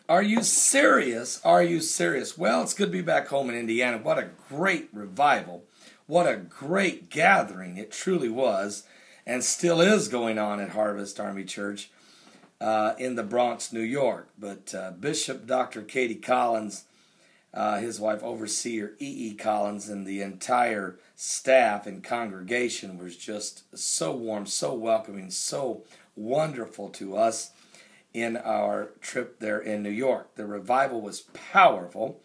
Are you serious? Are you serious? Well, it's good to be back home in Indiana. What a great revival. What a great gathering it truly was and still is going on at Harvest Army Church in the Bronx, New York. But Bishop Dr. Katie Collins, his wife Overseer E.E. Collins, and the entire staff and congregation was just so warm, so welcoming, so wonderful to us in our trip there in New York. The revival was powerful.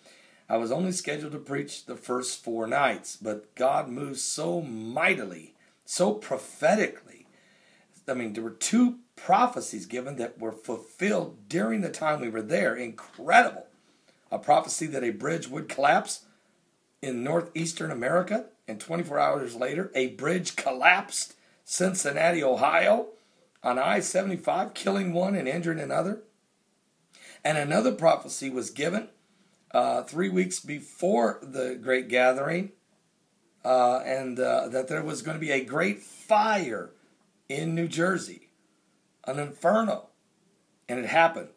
I was only scheduled to preach the first 4 nights, but God moved so mightily, so prophetically. I mean, there were 2 prophecies given that were fulfilled during the time we were there. Incredible. A prophecy that a bridge would collapse in northeastern America, and 24 hours later, a bridge collapsed, Cincinnati, Ohio, on I-75, killing one and injuring another. And another prophecy was given 3 weeks before the great gathering, and that there was going to be a great fire in New Jersey, an inferno. And it happened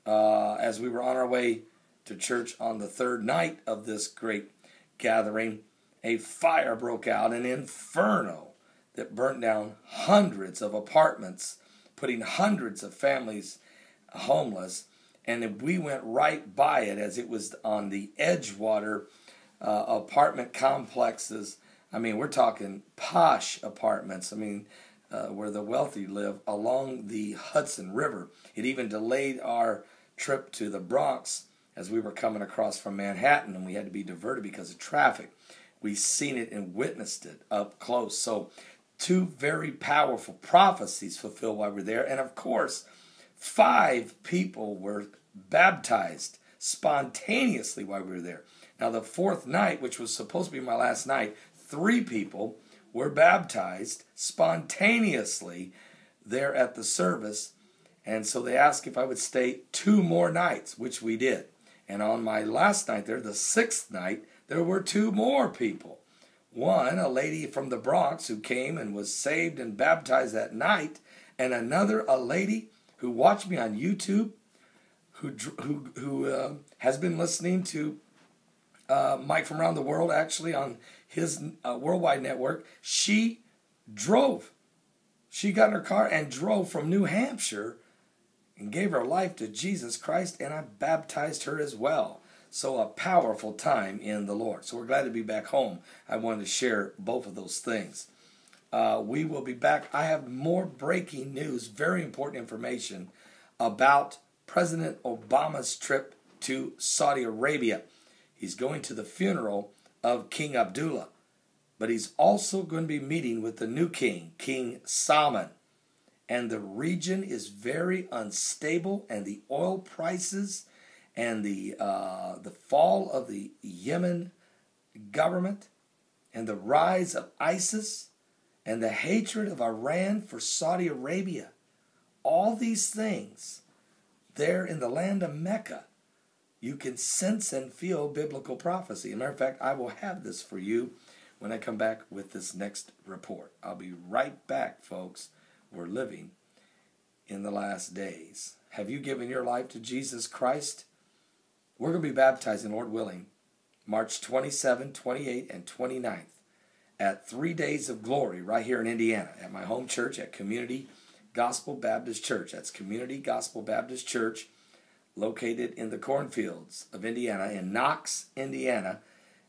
as we were on our way to church on the 3rd night of this great gathering. A fire broke out, an inferno that burnt down hundreds of apartments, putting hundreds of families homeless. And we went right by it as it was on the Edgewater apartment complexes. I mean, we're talking posh apartments. I mean, where the wealthy live along the Hudson River. It even delayed our trip to the Bronx as we were coming across from Manhattan, and we had to be diverted because of traffic. We seen it and witnessed it up close. So 2 very powerful prophecies fulfilled while we were there. And of course, 5 people were baptized spontaneously while we were there. Now the 4th night, which was supposed to be my last night, 3 people were baptized spontaneously there at the service. And so they asked if I would stay 2 more nights, which we did. And on my last night there, the 6th night, there were 2 more people. One, a lady from the Bronx who came and was saved and baptized that night, and another, a lady who watched me on YouTube, who has been listening to Mike from around the world, actually on his worldwide network. She drove. She got in her car and drove from New Hampshire and gave her life to Jesus Christ, and I baptized her as well. So a powerful time in the Lord. So we're glad to be back home. I wanted to share both of those things. We will be back. I have more breaking news, very important information about President Obama's trip to Saudi Arabia. He's going to the funeral of King Abdullah, but he's also going to be meeting with the new king, King Salman. And the region is very unstable, and the oil prices and the fall of the Yemen government and the rise of ISIS and the hatred of Iran for Saudi Arabia, all these things there in the land of Mecca, you can sense and feel biblical prophecy. As a matter of fact, I will have this for you when I come back with this next report. I'll be right back, folks. We're living in the last days. Have you given your life to Jesus Christ? We're going to be baptizing, Lord willing, March 27, 28, and 29th at 3 Days of Glory right here in Indiana at my home church at Community Gospel Baptist Church. That's Community Gospel Baptist Church, located in the cornfields of Indiana, in Knox, Indiana.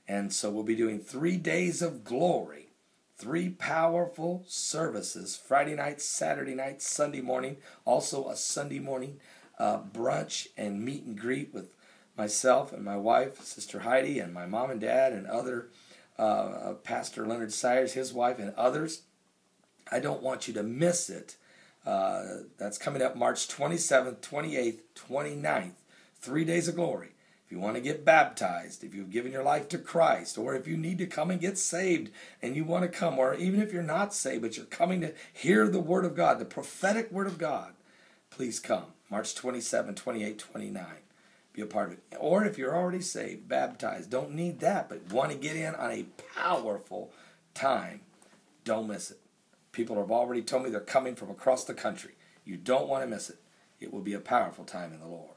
And so we'll be doing 3 Days of Glory, 3 powerful services, Friday night, Saturday night, Sunday morning, also a Sunday morning brunch and meet and greet with myself and my wife, Sister Heidi, and my mom and dad, and other Pastor Leonard Sayers, his wife, and others. I don't want you to miss it. That's coming up March 27th, 28th, 29th, 3 Days of Glory. If you want to get baptized, if you've given your life to Christ, or if you need to come and get saved and you want to come, or even if you're not saved but you're coming to hear the Word of God, the prophetic Word of God, please come. March 27, 28, 29. Be a part of it. Or if you're already saved, baptized, don't need that, but want to get in on a powerful time, don't miss it. People have already told me they're coming from across the country. You don't want to miss it. It will be a powerful time in the Lord.